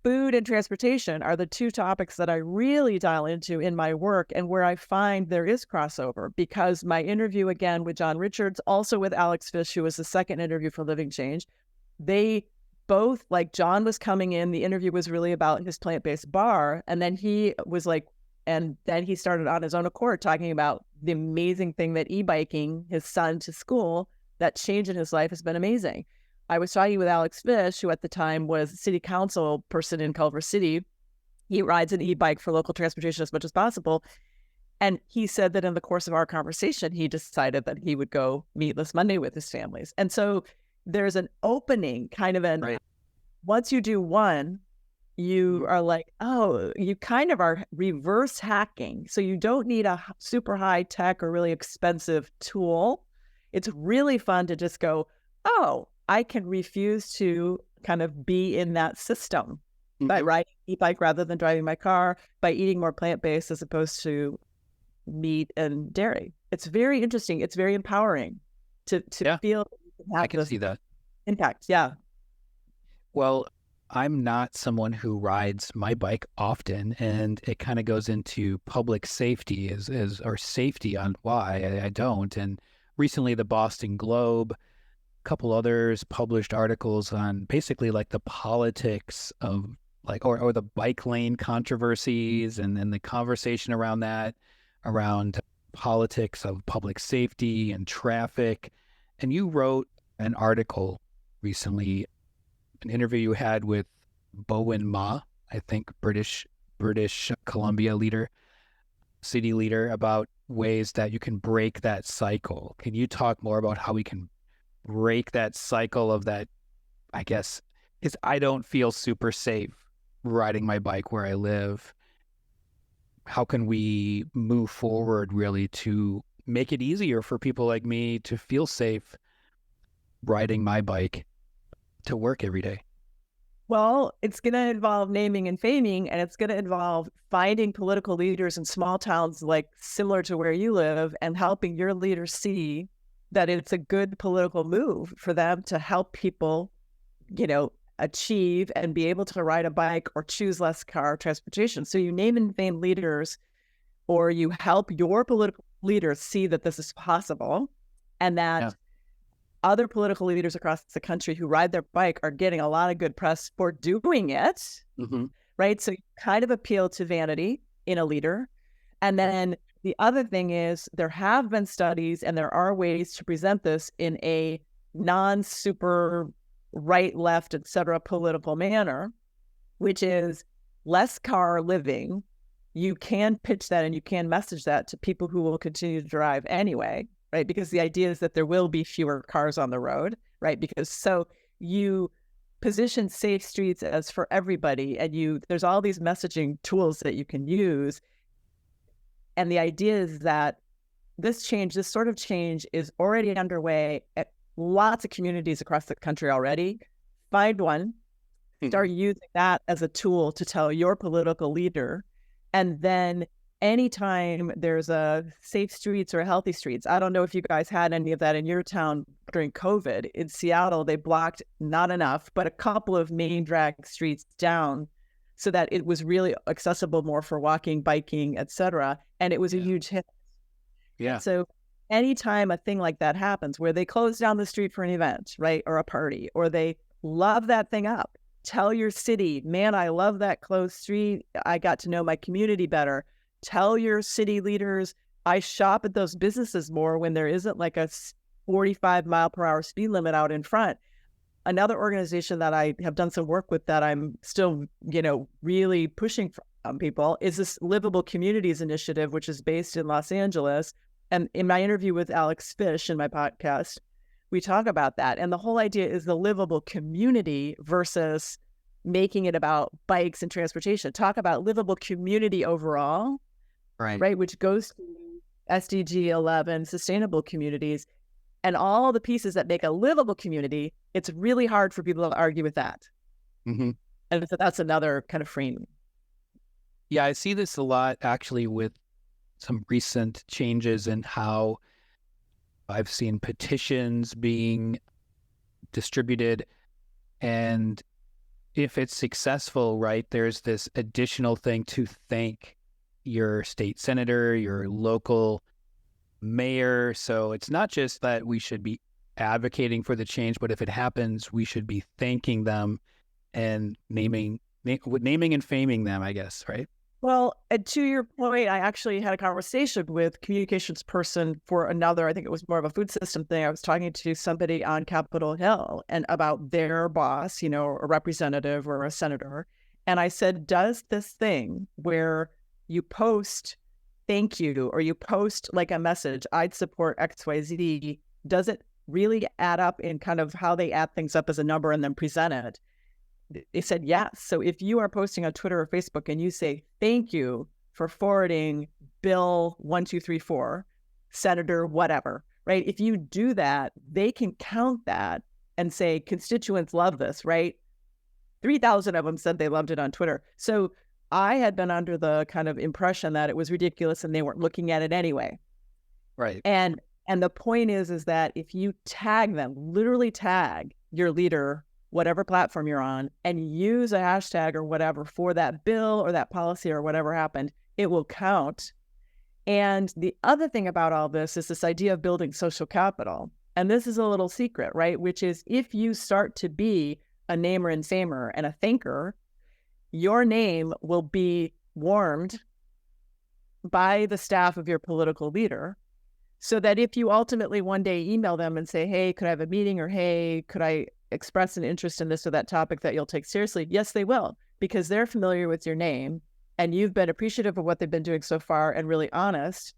[SPEAKER 3] Food and transportation are the 2 topics that I really dial into in my work and where I find there is crossover, because my interview again with John Richards, also with Alex Fish, who was the second interview for Living Change, they both, like John was coming in, the interview was really about his plant-based bar. And then he was like, and then he started on his own accord talking about the amazing thing that e-biking his son to school, that change in his life has been amazing. I was talking with Alex Fish, who at the time was a city council person in Culver City. He rides an e-bike for local transportation as much as possible. And he said that in the course of our conversation, he decided that he would go meatless Monday with his families. And so there's an opening once you do one, you are like, oh, you kind of are reverse hacking. So you don't need a super high tech or really expensive tool. It's really fun to just go, oh, I can refuse to kind of be in that system by riding e-bike rather than driving my car, by eating more plant-based as opposed to meat and dairy. It's very interesting. It's very empowering to feel that you can have
[SPEAKER 2] I can see that
[SPEAKER 3] impact. Yeah.
[SPEAKER 2] Well, I'm not someone who rides my bike often, and it kind of goes into public safety or safety on why I don't. And recently the Boston Globe, a couple others published articles on basically like the politics of or the bike lane controversies and then the conversation around that, around politics of public safety and traffic. And you wrote an article recently, an interview you had with Bowen Ma, I think British Columbia city leader, about ways that you can break that cycle. Can you talk more about how we can break that cycle of that, I guess, is I don't feel super safe riding my bike where I live. How can we move forward really to make it easier for people like me to feel safe riding my bike to work every day?
[SPEAKER 3] Well, it's going to involve naming and faming, and it's going to involve finding political leaders in small towns like similar to where you live and helping your leaders see that it's a good political move for them to help people, achieve and be able to ride a bike or choose less car transportation. So you name and fame leaders, or you help your political leaders see that this is possible, and that other political leaders across the country who ride their bike are getting a lot of good press for doing it, right? So you kind of appeal to vanity in a leader. And then the other thing is there have been studies and there are ways to present this in a non-super right, left, et cetera, political manner, which is less car living. You can pitch that and you can message that to people who will continue to drive anyway, right? Because the idea is that there will be fewer cars on the road, right? Because so you position safe streets as for everybody, and there's all these messaging tools that you can use. And the idea is that this sort of change is already underway at lots of communities across the country already. Find one, start using that as a tool to tell your political leader. And then anytime there's a safe streets or healthy streets, I don't know if you guys had any of that in your town during COVID. In Seattle, they blocked not enough, but a couple of main drag streets down so that it was really accessible more for walking, biking, etc. And it was a huge hit.
[SPEAKER 2] Yeah.
[SPEAKER 3] So anytime a thing like that happens where they close down the street for an event, right, or a party, or they love that thing up, tell your city, man, I love that closed street. I got to know my community better. Tell your city leaders, I shop at those businesses more when there isn't like a 45 mile per hour speed limit out in front. Another organization that I have done some work with that I'm still, really pushing from people is this Livable Communities Initiative, which is based in Los Angeles. And in my interview with Alex Fish in my podcast, we talk about that. And the whole idea is the livable community versus making it about bikes and transportation. Talk about livable community overall, right? Which goes to SDG 11, sustainable communities, and all the pieces that make a livable community. It's really hard for people to argue with that. And so that's another kind of framing.
[SPEAKER 2] Yeah, I see this a lot actually with some recent changes in how I've seen petitions being distributed. And if it's successful, right, there's this additional thing to thank your state senator, your local mayor. So it's not just that we should be advocating for the change, but if it happens, we should be thanking them and naming and faming them, I guess, right?
[SPEAKER 3] Well, to your point, I actually had a conversation with communications person for another, I think it was more of a food system thing. I was talking to somebody on Capitol Hill and about their boss, a representative or a senator. And I said, does this thing where you post thank you or you post like a message, I'd support XYZ, does it really add up in kind of how they add things up as a number and then present it? They said yes. So if you are posting on Twitter or Facebook and you say, thank you for forwarding Bill 1234, Senator whatever, right? If you do that, they can count that and say, constituents love this, right? 3,000 of them said they loved it on Twitter. So I had been under the kind of impression that it was ridiculous and they weren't looking at it anyway.
[SPEAKER 2] Right.
[SPEAKER 3] And the point is that if you tag them, literally tag your leader, whatever platform you're on, and use a hashtag or whatever for that bill or that policy or whatever happened, it will count. And the other thing about all this is this idea of building social capital. And this is a little secret, right? Which is if you start to be a namer and famer and a thinker, your name will be warmed by the staff of your political leader, so that if you ultimately one day email them and say, hey, could I have a meeting, or hey, could I express an interest in this or that topic that you'll take seriously? Yes, they will, because they're familiar with your name and you've been appreciative of what they've been doing so far and really honest.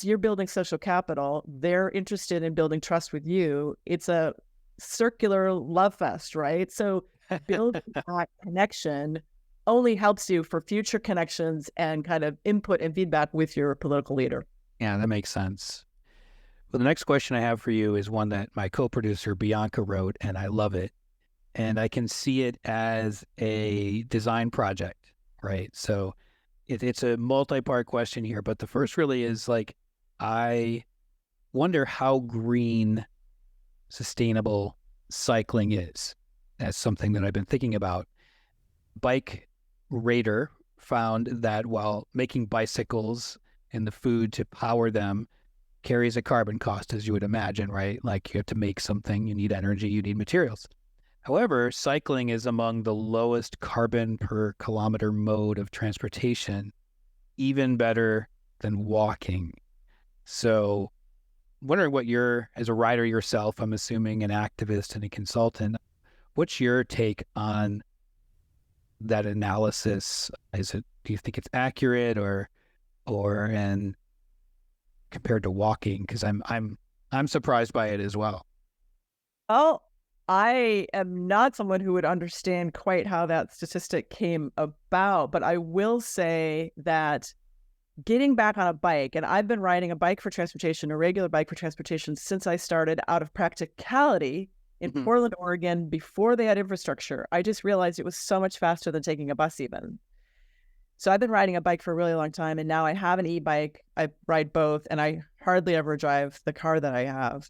[SPEAKER 3] You're building social capital. They're interested in building trust with you. It's a circular love fest, right? So building that connection only helps you for future connections and kind of input and feedback with your political leader.
[SPEAKER 2] Yeah, that makes sense. Well, the next question I have for you is one that my co-producer Bianca wrote, and I love it. And I can see it as a design project, right? So it's a multi-part question here, but the first really is like, I wonder how green sustainable cycling is. That's something that I've been thinking about. Bike Radar found that while making bicycles and the food to power them carries a carbon cost, as you would imagine, right? Like you have to make something, you need energy, you need materials. However, cycling is among the lowest carbon per kilometer mode of transportation, even better than walking. So wondering what as a rider yourself, I'm assuming an activist and a consultant, what's your take on that analysis? Do you think it's accurate or and compared to walking? Because I'm surprised by it as well.
[SPEAKER 3] Oh, I am not someone who would understand quite how that statistic came about, but I will say that getting back on a bike, and I've been riding a bike for transportation, a regular bike for transportation, since I started out of practicality in Portland, Oregon, before they had infrastructure. I just realized it was so much faster than taking a bus even. So I've been riding a bike for a really long time, and now I have an e-bike. I ride both, and I hardly ever drive the car that I have.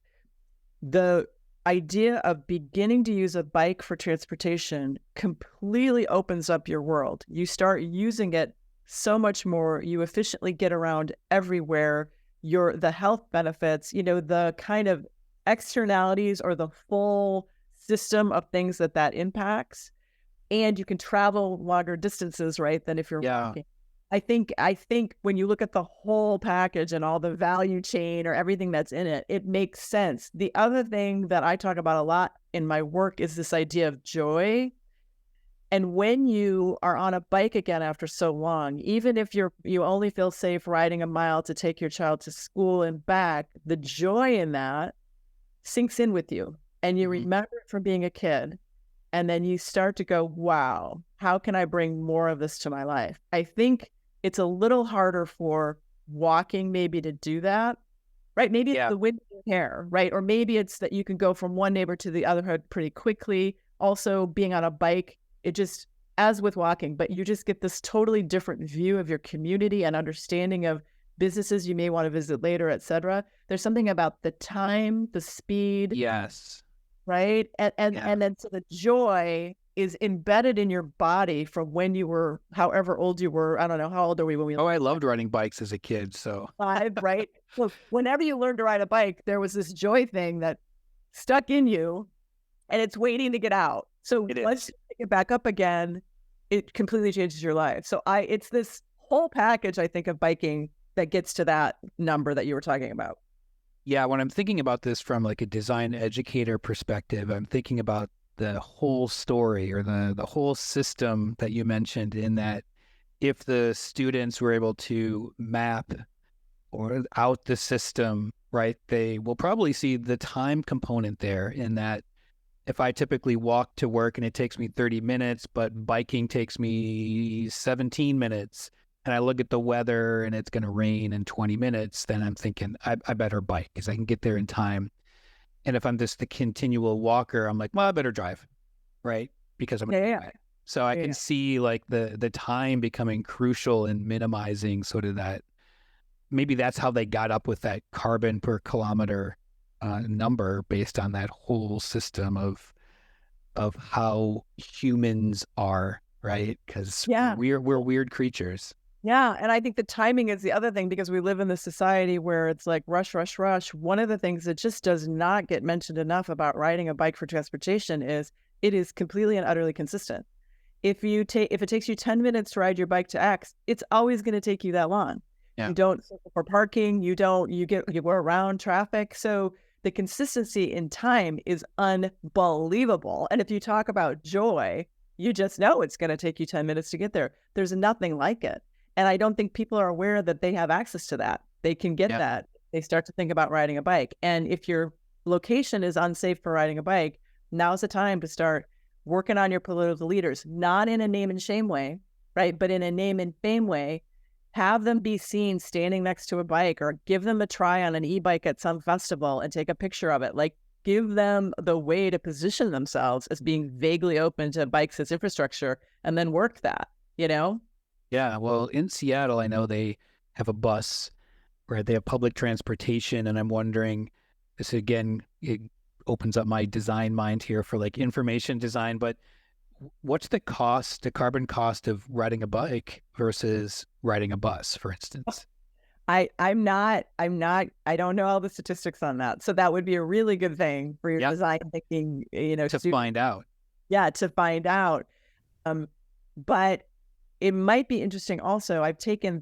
[SPEAKER 3] The idea of beginning to use a bike for transportation completely opens up your world. You start using it so much more. You efficiently get around everywhere. The health benefits, the kind of externalities or the full system of things that impacts. And you can travel longer distances, right, than if you're walking. I think when you look at the whole package and all the value chain or everything that's in it, it makes sense. The other thing that I talk about a lot in my work is this idea of joy. And when you are on a bike again after so long, even if you only feel safe riding a mile to take your child to school and back, the joy in that sinks in with you. And you remember it from being a kid. And then you start to go, wow, how can I bring more of this to my life? I think it's a little harder for walking maybe to do that, right? Maybe it's the wind in your hair, right? Or maybe it's that you can go from one neighbor to the other pretty quickly. Also, being on a bike, it just, as with walking, but you just get this totally different view of your community and understanding of businesses you may want to visit later, et cetera. There's something about the time, the speed.
[SPEAKER 2] Yes.
[SPEAKER 3] Right. And then so the joy is embedded in your body from when you were, however old you were. I don't know. How old are we when we?
[SPEAKER 2] Oh, I loved riding bikes as a kid. So
[SPEAKER 3] 5, right? So whenever you learned to ride a bike, there was this joy thing that stuck in you and it's waiting to get out. So once you pick it back up again, it completely changes your life. So it's this whole package, I think, of biking that gets to that number that you were talking about.
[SPEAKER 2] Yeah, when I'm thinking about this from like a design educator perspective, I'm thinking about the whole story or the whole system that you mentioned, in that if the students were able to map or out the system, right, they will probably see the time component there, in that if I typically walk to work and it takes me 30 minutes, but biking takes me 17 minutes, and I look at the weather and it's going to rain in 20 minutes, then I'm thinking I better bike because I can get there in time. And if I'm just the continual walker, I'm like, well, I better drive, right? Because I'm So I can see like the time becoming crucial in minimizing sort of that. Maybe that's how they got up with that carbon per kilometer number, based on that whole system of how humans are, right? Because we're weird creatures.
[SPEAKER 3] Yeah. And I think the timing is the other thing, because we live in this society where it's like rush, rush, rush. One of the things that just does not get mentioned enough about riding a bike for transportation is it is completely and utterly consistent. If it takes you 10 minutes to ride your bike to X, it's always going to take you that long. Yeah. You don't for parking, you go around traffic. So the consistency in time is unbelievable. And if you talk about joy, you just know it's going to take you 10 minutes to get there. There's nothing like it. And I don't think people are aware that they have access to that. They can get that. They start to think about riding a bike. And if your location is unsafe for riding a bike, now's the time to start working on your political leaders, not in a name and shame way, right? But in a name and fame way, have them be seen standing next to a bike, or give them a try on an e-bike at some festival and take a picture of it. Like, give them the way to position themselves as being vaguely open to bikes as infrastructure, and then work that, you know?
[SPEAKER 2] Yeah, well, in Seattle, I know they have a bus, right? They have public transportation, and I'm wondering, this again, it opens up my design mind here for like information design, but what's the cost, the carbon cost of riding a bike versus riding a bus, for instance?
[SPEAKER 3] I don't know all the statistics on that. So that would be a really good thing for your design thinking,
[SPEAKER 2] To find out.
[SPEAKER 3] Yeah, to find out. But it might be interesting also.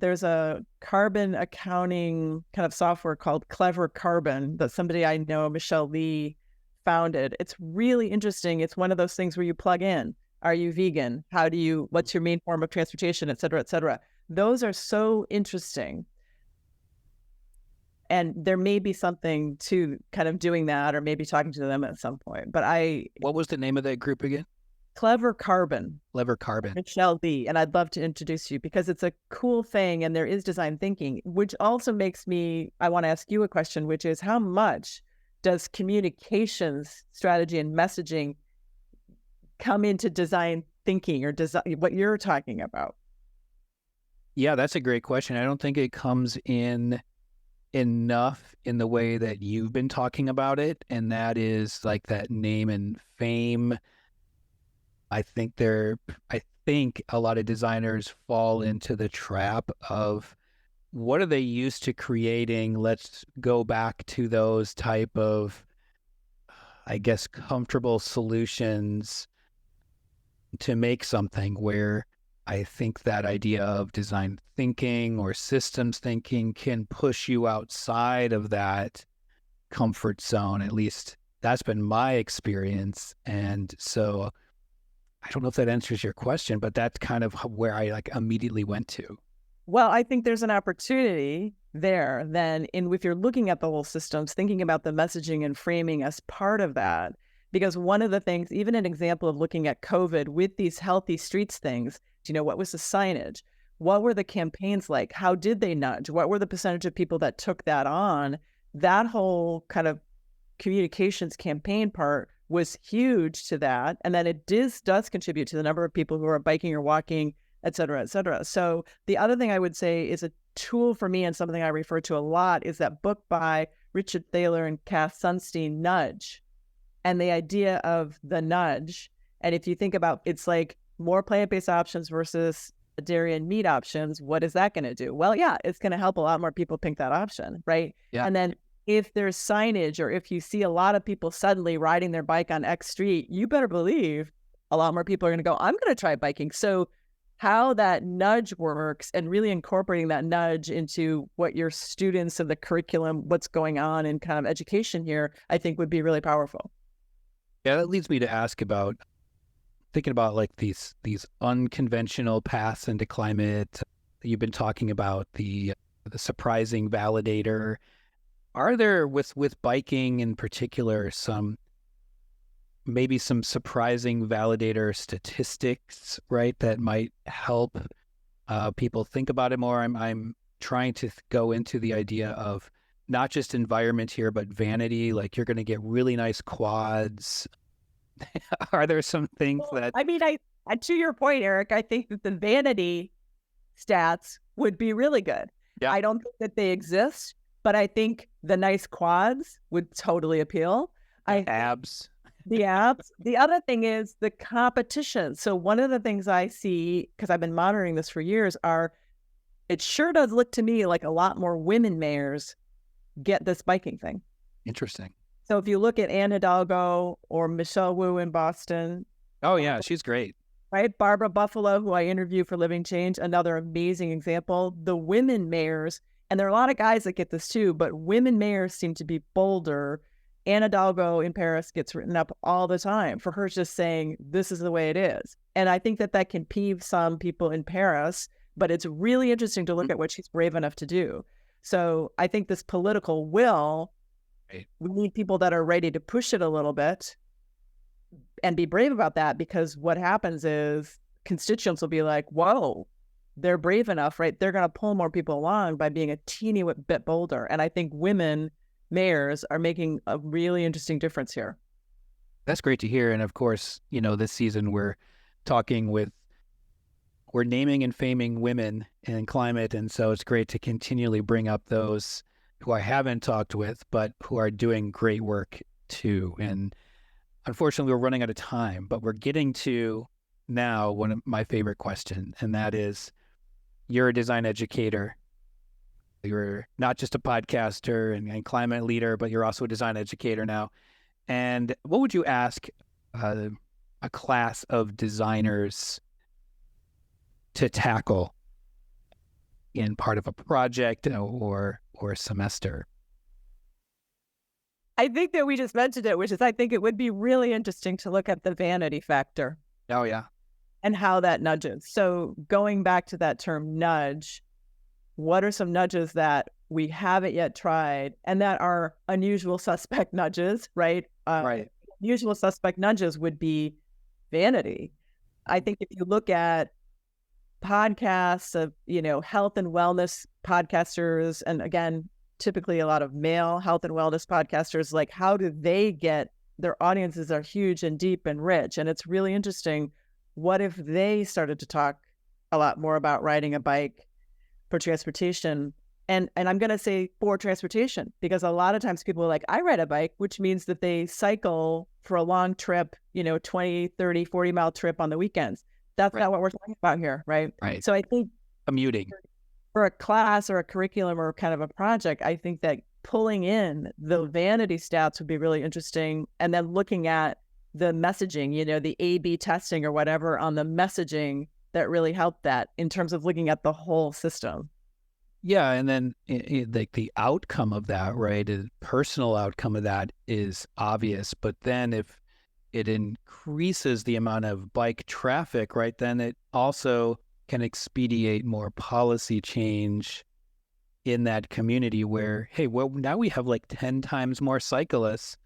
[SPEAKER 3] There's a carbon accounting kind of software called Clever Carbon that somebody I know, Michelle Lee, founded. It's really interesting. It's one of those things where you plug in. Are you vegan? What's your main form of transportation, et cetera, et cetera. Those are so interesting. And there may be something to kind of doing that, or maybe talking to them at some point. But
[SPEAKER 2] What was the name of that group again?
[SPEAKER 3] Clever Carbon.
[SPEAKER 2] Clever Carbon.
[SPEAKER 3] Michelle Lee. And I'd love to introduce you, because it's a cool thing, and there is design thinking, which also makes I want to ask you a question, which is, how much does communications strategy and messaging come into design thinking, or design what you're talking about?
[SPEAKER 2] Yeah, that's a great question. I don't think it comes in enough in the way that you've been talking about it, and that is like that name and fame. I think a lot of designers fall into the trap of, what are they used to creating? Let's go back to those type of, I guess, comfortable solutions to make something, where I think that idea of design thinking or systems thinking can push you outside of that comfort zone. At least that's been my experience. And so I don't know if that answers your question, but that's kind of where I like immediately went to.
[SPEAKER 3] Well, I think there's an opportunity there then, if you're looking at the whole systems, thinking about the messaging and framing as part of that. Because one of the things, even an example of looking at COVID with these healthy streets things, what was the signage? What were the campaigns like? How did they nudge? What were the percentage of people that took that on? That whole kind of communications campaign part was huge to that. And then it does contribute to the number of people who are biking or walking, et cetera, et cetera. So the other thing I would say is a tool for me, and something I refer to a lot, is that book by Richard Thaler and Cass Sunstein, Nudge, and the idea of the nudge. And if you think about, it's like more plant-based options versus dairy and meat options, what is that going to do? Well, yeah, it's going to help a lot more people pick that option, right?
[SPEAKER 2] Yeah.
[SPEAKER 3] And then if there's signage, or if you see a lot of people suddenly riding their bike on X street, you better believe a lot more people are going to go, I'm going to try biking. So how that nudge works, and really incorporating that nudge into what your students and the curriculum, what's going on in kind of education here, I think would be really powerful.
[SPEAKER 2] Yeah, that leads me to ask about thinking about like these unconventional paths into climate. You've been talking about the surprising validator. Are there, with biking in particular, maybe some surprising validator statistics, right, that might help people think about it more? I'm trying to go into the idea of not just environment here, but vanity. Like, you're going to get really nice quads. Are there some things that...
[SPEAKER 3] I mean, to your point, Eric, I think that the vanity stats would be really good.
[SPEAKER 2] Yeah.
[SPEAKER 3] I don't think that they exist, but I think the nice quads would totally appeal.
[SPEAKER 2] Abs.
[SPEAKER 3] The abs. The other thing is the competition. So one of the things I see, because I've been monitoring this for years, it sure does look to me like a lot more women mayors get this biking thing.
[SPEAKER 2] Interesting.
[SPEAKER 3] So if you look at Anne Hidalgo or Michelle Wu in Boston.
[SPEAKER 2] Oh, yeah, she's great.
[SPEAKER 3] Right? Barbara Buffalo, who I interview for Living Change, another amazing example. The women mayors, and there are a lot of guys that get this too, but women mayors seem to be bolder. Anne Hidalgo in Paris gets written up all the time for her just saying, this is the way it is. And I think that can peeve some people in Paris, but it's really interesting to look at what she's brave enough to do. So I think this political will,
[SPEAKER 2] right,
[SPEAKER 3] we need people that are ready to push it a little bit and be brave about that, because what happens is constituents will be like, whoa, they're brave enough, right? They're going to pull more people along by being a teeny bit bolder. And I think women mayors are making a really interesting difference here.
[SPEAKER 2] That's great to hear. And of course, this season we're naming and faming women in climate. And so it's great to continually bring up those who I haven't talked with, but who are doing great work too. And unfortunately, we're running out of time, but we're getting to now one of my favorite questions, and that is, you're a design educator. You're not just a podcaster and climate leader, but you're also a design educator now. And what would you ask a class of designers to tackle in part of a project or a semester?
[SPEAKER 3] I think that we just mentioned it, which is I think it would be really interesting to look at the vanity factor.
[SPEAKER 2] Oh, yeah.
[SPEAKER 3] And how that nudges. So going back to that term nudge, what are some nudges that we haven't yet tried and that are unusual suspect nudges, right?
[SPEAKER 2] Right.
[SPEAKER 3] Usual suspect nudges would be vanity. I think if you look at podcasts of, health and wellness podcasters, and again, typically a lot of male health and wellness podcasters, like how do they get, their audiences are huge and deep and rich. And it's really interesting. What if they started to talk a lot more about riding a bike for transportation? And I'm going to say for transportation, because a lot of times people are like, I ride a bike, which means that they cycle for a long trip, 20, 30, 40 mile trip on the weekends. That's not what we're talking about here, right?
[SPEAKER 2] Right.
[SPEAKER 3] So I think
[SPEAKER 2] commuting
[SPEAKER 3] for a class or a curriculum or kind of a project, I think that pulling in the vanity stats would be really interesting. And then looking at the messaging, the A/B testing or whatever on the messaging that really helped that in terms of looking at the whole system.
[SPEAKER 2] Yeah. And then like the outcome of that, right? The personal outcome of that is obvious. But then if it increases the amount of bike traffic, right, then it also can expedite more policy change in that community where, hey, well, now we have like 10 times more cyclists.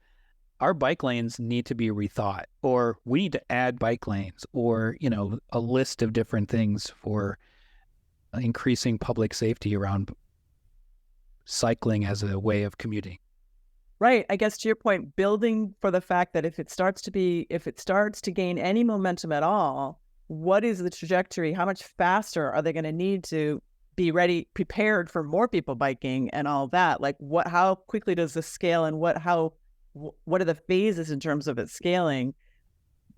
[SPEAKER 2] Our bike lanes need to be rethought, or we need to add bike lanes, or, a list of different things for increasing public safety around cycling as a way of commuting.
[SPEAKER 3] Right. I guess to your point, building for the fact that if it starts to gain any momentum at all, what is the trajectory? How much faster are they going to need to be prepared for more people biking and all that? Like how quickly does this scale, and what are the phases in terms of its scaling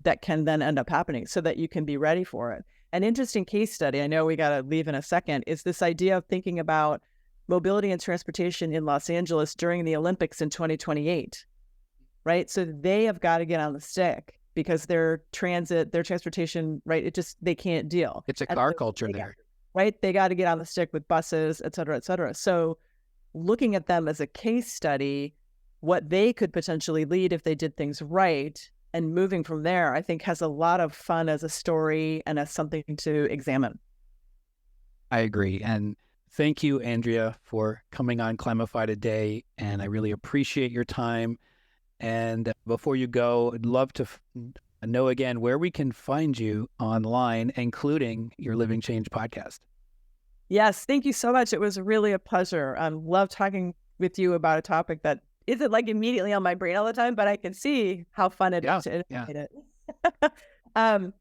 [SPEAKER 3] that can then end up happening so that you can be ready for it? An interesting case study, I know we got to leave in a second, is this idea of thinking about mobility and transportation in Los Angeles during the Olympics in 2028, right? So they have got to get on the stick because their transportation, right, they can't deal.
[SPEAKER 2] It's a car culture there.
[SPEAKER 3] Right? They got to get on the stick with buses, et cetera, et cetera. So looking at them as a case study, what they could potentially lead if they did things right, and moving from there, I think has a lot of fun as a story and as something to examine.
[SPEAKER 2] I agree. And thank you, Andrea, for coming on Climify today. And I really appreciate your time. And before you go, I'd love to know again where we can find you online, including your Living Change podcast.
[SPEAKER 3] Yes, thank you so much. It was really a pleasure. I love talking with you about a topic that isn't like immediately on my brain all the time, but I can see how fun it is to innovate it.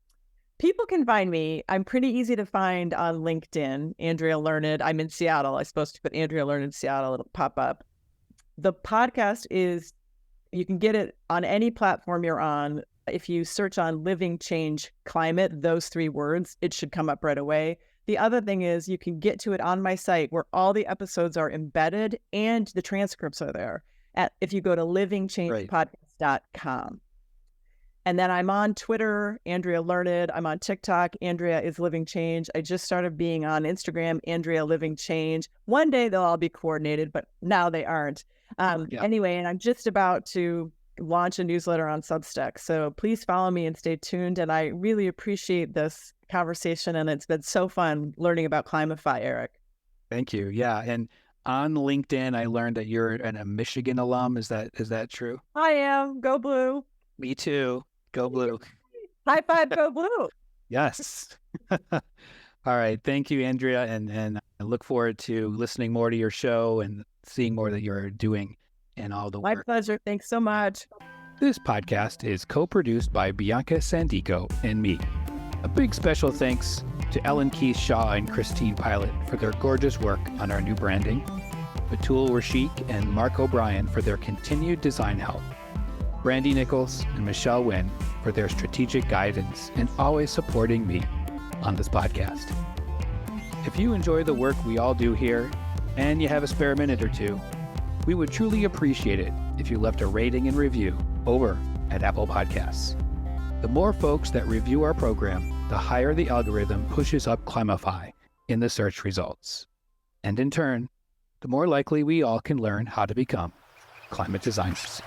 [SPEAKER 3] People can find me. I'm pretty easy to find on LinkedIn, Andrea Learned. I'm in Seattle. I'm supposed to put Andrea Learned Seattle. It'll pop up. The podcast you can get it on any platform you're on. If you search on Living Change Climate, those 3 words, it should come up right away. The other thing is you can get to it on my site where all the episodes are embedded and the transcripts are there. If you go to livingchangepodcast.com. And then I'm on Twitter, Andrea Learned. I'm on TikTok, Andrea is Living Change. I just started being on Instagram, Andrea Living Change. One day they'll all be coordinated, but now they aren't. Anyway, and I'm just about to launch a newsletter on Substack. So please follow me and stay tuned. And I really appreciate this conversation. And it's been so fun learning about Climify, Eric.
[SPEAKER 2] Thank you. Yeah. And on LinkedIn, I learned that you're a Michigan alum. Is that true?
[SPEAKER 3] I am. Go Blue.
[SPEAKER 2] Me too. Go Blue.
[SPEAKER 3] High five, go Blue.
[SPEAKER 2] Yes. All right. Thank you, Andrea. And I look forward to listening more to your show and seeing more that you're doing and all the
[SPEAKER 3] My
[SPEAKER 2] work.
[SPEAKER 3] pleasure. Thanks so much.
[SPEAKER 2] This podcast is co-produced by Bianca Sandico and me. A big special thanks to Ellen Keith Shaw and Christine Pilot for their gorgeous work on our new branding, Batul Rashik and Mark O'Brien for their continued design help, Brandy Nichols and Michelle Wynn for their strategic guidance and always supporting me on this podcast. If you enjoy the work we all do here and you have a spare minute or two, we would truly appreciate it if you left a rating and review over at Apple Podcasts. The more folks that review our program, the higher the algorithm pushes up Climify in the search results. And in turn, the more likely we all can learn how to become climate designers.